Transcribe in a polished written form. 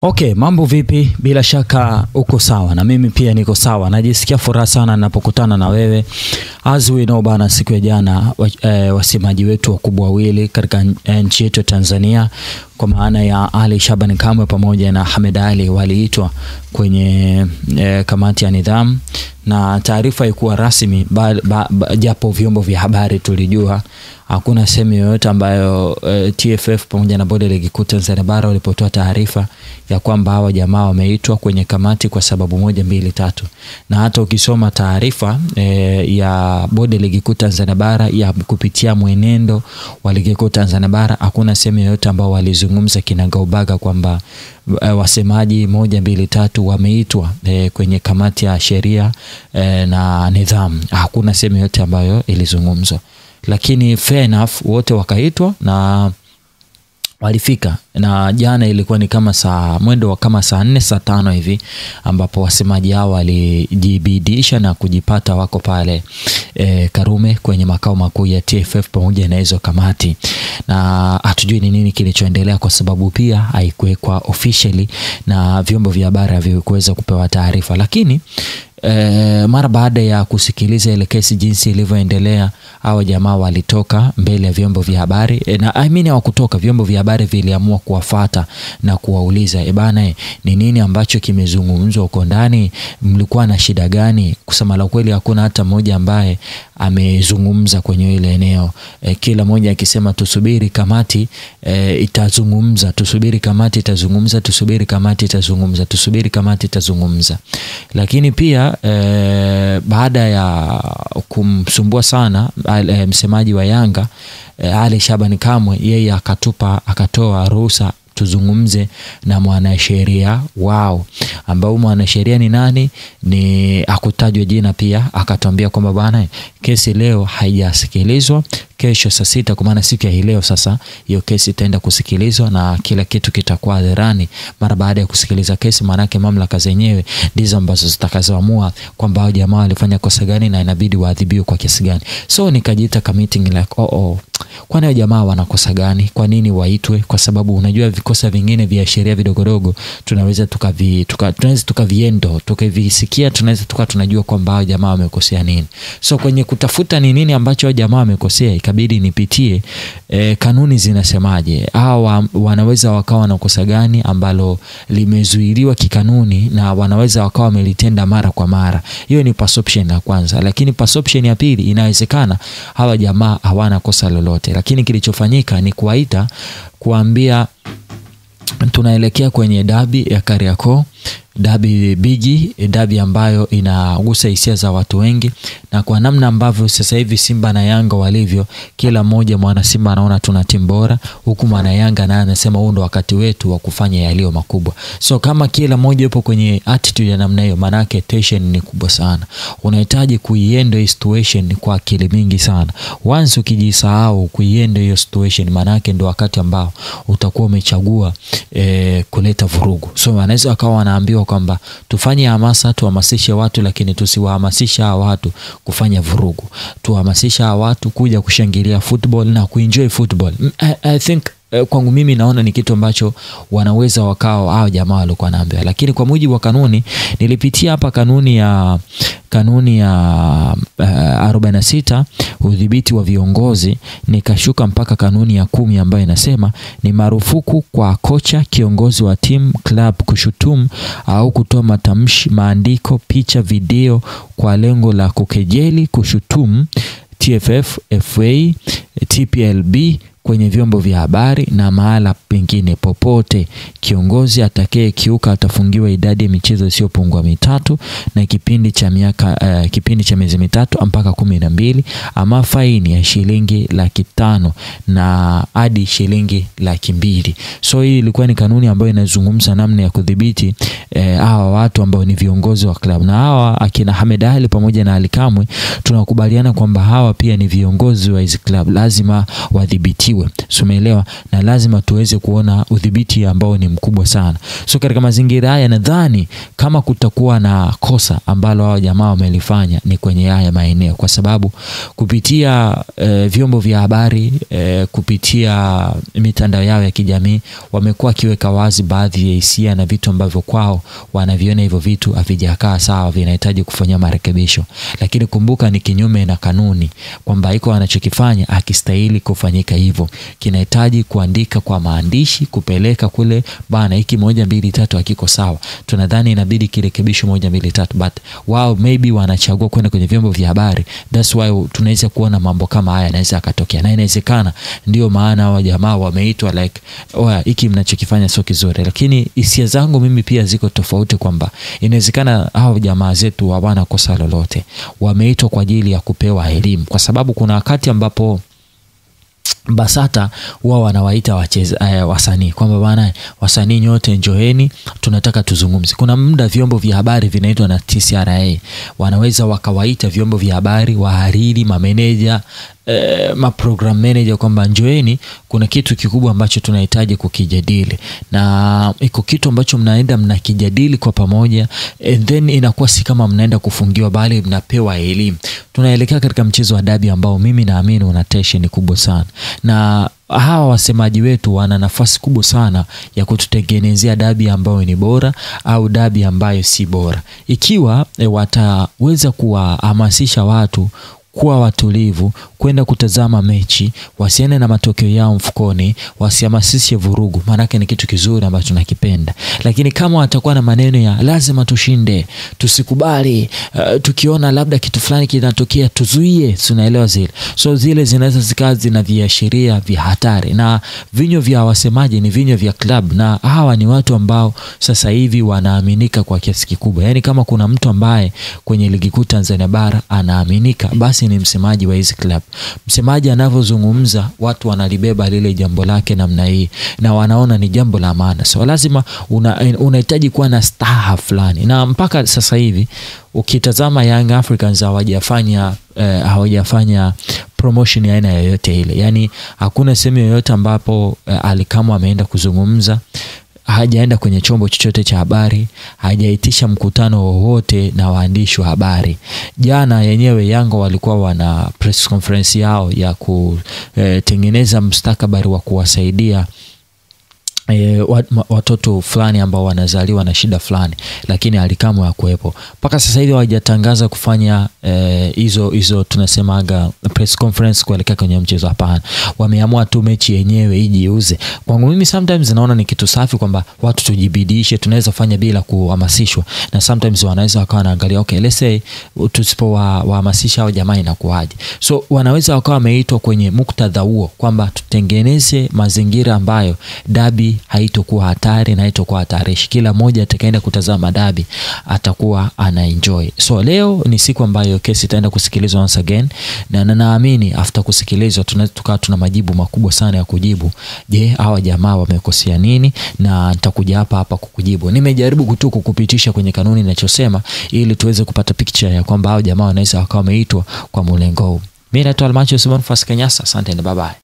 Okay, mambo vipi? Bila shaka uko sawa na mimi pia niko sawa. Najisikia furaha sana ninapokutana na wewe. As we know bana, siku ya jana wasemaji wetu wakubwa wawili katika nchi yetu Tanzania, kwa maana ya Ali Shabani Kamwe pamoja na Hamed Ali, waliitwa kwenye kamati ya nidhamu, na taarifa ilikuwa rasmi japo vyombo vya habari tulijua. Hakuna sehemu yoyote ambayo TFF pamoja na bodi ya ligi kuu Tanzania bara walipotoa taarifa ya kwamba hawa jamaa wameitwa kwenye kamati kwa sababu 1, 2, 3. Na hata ukisoma taarifa ya bodi ya ligi kuu Tanzania bara ya kupitia mwenendo wa ligi kuu Tanzania bara, hakuna sehemu yoyote ambao walizungumza kinagaubaga kwamba wasemaji 1, 2, 3 wameitwa kwenye kamati ya sheria na nidhamu. Hakuna sehemu yoyote ambayo ilizungumzwa. Lakini fair enough, wote wakaitwa na walifika, na jana ilikuwa ni kama mwendo wa kama saa 4 saa 5 hivi, ambapo wasemaji hao walijibidisha na kujipata wako pale Karume kwenye makao makuu ya TFF pamoja na hizo kamati. Na hatujui ni nini kilichoendelea kwa sababu pia haikuwekwa officially na vyombo vya habari havikuweza kupewa taarifa. Lakini mara baada ya kusikiliza ile kesi jinsi ilivyoendelea, hao jamaa walitoka mbele ya vyombo vya habari, na hawakutoka, vyombo vya habari viliamua kuwafuata na kuwauliza bana, ni nini ambacho kimezungumzwa huko ndani, mlikuwa na shida gani? Kusema la kweli hakuna hata mmoja ambaye amezungumza kwenye ile eneo. Kila mmoja akisema tusubiri kamati itazungumza, tusubiri kamati itazungumza, tusubiri kamati itazungumza, tusubiri kamati itazungumza. Lakini pia baada ya kumsumbua sana msemaji wa Yanga Ali Shabani Kamwe, yeye akatoa ruhusa tuzungumze na mwanasheria wao, ambao mwanasheria ni nani, ni akutajwa jina. Pia akatuambia kwamba bwana, kesi leo haijasikilizwa, kesho saa 6, kwa maana siku ya leo sasa hiyo kesi itaenda kusikilizwa na kila kitu kitakuwa hadharani. Mara baada ya kusikiliza kesi, maana yake mamlaka zenyewe ndizo ambazo zitakazoamua kwamba hao jamaa walifanya kosa gani na inabidi waadhibiwe kwa kiasi gani. So nikajiita ka meeting like kwani hao jamaa wanakosa gani? Kwa nini waitwe? Kwa sababu unajua vikosa vingine vya sheria vidogodogo tunaweza tukaviendo tukavisikia, tunaweza tunajua kwamba hao jamaa wamekosea nini. So kwenye kutafuta ni nini ambacho hao jamaa wamekosea, ikabidi nipitie kanuni zinasemaje, hawa wanaweza wakawa na kosa gani ambalo limezuiliwa kikanuni na wanaweza wakawa wamelitenda mara kwa mara. Hiyo ni perception ya kwanza. Lakini perception ya pili, inawezekana hawa jamaa hawana kosa lolote, lakini kilichofanyika ni kuwaita, kuambia tunaelekea kwenye dabi ya Kariakoo, dabi bigi, dabi ambayo inagusa hisia za watu wengi. Na kwa namna ambavyo sasa hivi Simba na Yanga walivyo, kila mmoja mwana Simba anaona tuna timu bora, huku mwana Yanga naye anasema huu ndo wakati wetu wa kufanya yaliyo makubwa. So kama kila mmoja yupo kwenye attitude ya namna hiyo, maana yake tension ni kubwa sana. Unahitaji kuiendea situation kwa akili mingi sana. Once ukijisahau kuiendea hiyo situation, maana yake ndo wakati ambao utakuwa umechagua kuleta vurugu. So wanaweza wakawa wanaambiwa kwamba tufanye hamasa, tuhamasishe watu, lakini tusiwahamasisha watu kufanya vurugu. Tuhamasisha watu kuja kushangilia football na kuenjoy football. I think kwangu mimi naona ni kitu ambacho wanaweza wakao hao jamaa walikuwa wanaambia. Lakini kwa mujibu wa kanuni, nilipitia hapa kanuni ya 46 udhibiti wa viongozi, nikashuka mpaka kanuni ya 10 ambayo inasema ni marufuku kwa kocha, kiongozi wa timu, club kushutumu au kutoa matamshi, maandiko, picha, video kwa lengo la kukejeli, kushutumu TFF, FA, TPLB kwenye vyombo vya habari na mahala pengine popote. Kiongozi atakaye kiuka atafungiwa idadi ya michezo isiyopungua 3 na kipindi cha miezi 3 mpaka 12, ama faini ya shilingi 500,000 na hadi shilingi 200,000. So hii ilikuwa ni kanuni ambayo inazungumza namna ya kudhibiti hawa watu ambao ni viongozi wa klabu, na hawa akina Hamed Ali pamoja na Ali Kamwe tunakubaliana kwamba hawa pia ni viongozi wa hizi klabu, lazima wadhibitiwe, umeelewa, na lazima tuweze kuona udhibiti ambao ni mkubwa sana. So katika mazingira haya nadhani kama kutakuwa na kosa ambalo hao jamaa wamelifanya ni kwenye haya maeneo, kwa sababu kupitia vyombo vya habari, kupitia mitandao yao ya kijamii wamekuwa kiweka wazi baadhi ya hisia na vitu ambavyo kwao wanaviona hivyo vitu havijakaa sawa, vinahitaji kufanya marekebisho. Lakini kumbuka ni kinyume na kanuni, kwamba iko wanachokifanya akistahili kufanyika hivyo, kinahitaji kuandika kwa maandishi, kupeleka kule bana, hiki 1 2 3 hakiko sawa, tunadhani inabidi kirekebisho 1 2 3, but wao maybe wanachagua kwenda kwenye vyombo vya habari. That's why tunaweza kuona mambo kama haya yanaweza yakatokea, na inawezekana ndio maana wa jamaa wameitwa like oya, hiki mnachokifanya sio kizuri. Lakini hisia zangu mimi pia ziko tofauti, kwamba inawezekana hao jamaa zetu hawana kosa lolote, wameitwa kwa ajili ya kupewa elimu, kwa sababu kuna wakati ambapo BASATA wao wanawaita wasanii kwamba bwana, wasanii nyote njoeni, tunataka tuzungumze. Kuna muda vyombo vya habari vinaitwa na TCRA, wanaweza wakawaita vyombo vya habari, wahariri, mameneja, program manager kwamba njoeni, kuna kitu kikubwa ambacho tunahitaji kukijadili, na iko kitu ambacho mnaenda mnakijadili kwa pamoja, and then inakuwa si kama mnaenda kufungiwa, bali mnapewa elimu. Tunaelekea katika mchezo wa dabi ambao mimi naamini una tension kubwa sana, na hawa wasemaji wetu wana nafasi kubwa sana ya kututengenezea dabi ambayo ni bora au dabi ambayo si bora, ikiwa wataweza kuwahamasisha watu kuwa watulivu, kwenda kutazama mechi, wasiende na matokeo yao mfukoni, wasihamasishe vurugu, maana ni kitu kizuri ambacho tunakipenda. Lakini kama watakuwa na maneno ya lazima tushinde, tusikubali, tukiona labda kitu fulani kinatokea tuzuie, tunaelewa zile. So zile zinaweza zikazi na viashiria vya hatari, na vinyo vya wasemaji ni vinyo vya club, na hawa ni watu ambao sasa hivi wanaaminika kwa kiasi kikubwa. Yani kama kuna mtu ambaye kwenye ligi kuu Tanzania bara anaaminika, basi ni msemaji wa hizi club. Msemaji anavyozungumza watu wanalibeba lile jambo lake namna hii, na wanaona ni jambo la maana. So lazima unahitaji kuwa na staha fulani, na mpaka sasa hivi ukitazama Young Africans hawajafanya promotion ya aina yoyote ile. Yani hakuna sehemu yoyote ambapo Ali Kamwe ameenda kuzungumza, hajaenda kwenye chombo chochote cha habari, hajaitisha mkutano wowote na waandishi wa habari. Jana yenyewe Yanga walikuwa wana press conference yao ya kutengeneza mustakabali wa kuwasaidia watoto fulani ambao wanazaliwa na shida fulani, lakini Ali Kamwe hakuepo. Paka sasa hivi hawajatangaza kufanya hizo tunasemaga press conference kuelekea kwenye mchezo, hapana. Wameamua tu mechi yenyewe ijiuze. Kwangu mimi sometimes naona ni kitu safi kwamba watu tujibidishe, tunaweza fanya bila kuhamasishwa, na sometimes wanaweza wakawa wanaangalia okay, let's say tusipowahamasisha hao jamaa inakuaje. So wanaweza wakawa wameitwa kwenye muktadha huo kwamba tutengeneze mazingira ambayo dabi haitokuwa hatari na haitokuwa hatarishi. Kila mmoja atakayeenda kutazama dabi atakuwa ana enjoy. So leo ni siku ambayo kesi itaenda kusikilizwa once again, na naamini after kusikilizwa tuna majibu makubwa sana ya kujibu. Je, hawa jamaa wamekosea nini? Na nitakuja hapa kukujibu. Nimejaribu kutuko kupitisha kwenye kanuni ninachosema ili tuweze kupata picture ya kwamba hao jamaa wanaweza wakawa wameitwa kwa mlengo huu. Mimi naitwa Almancho Simon Faskenyasa. Asante na bye bye.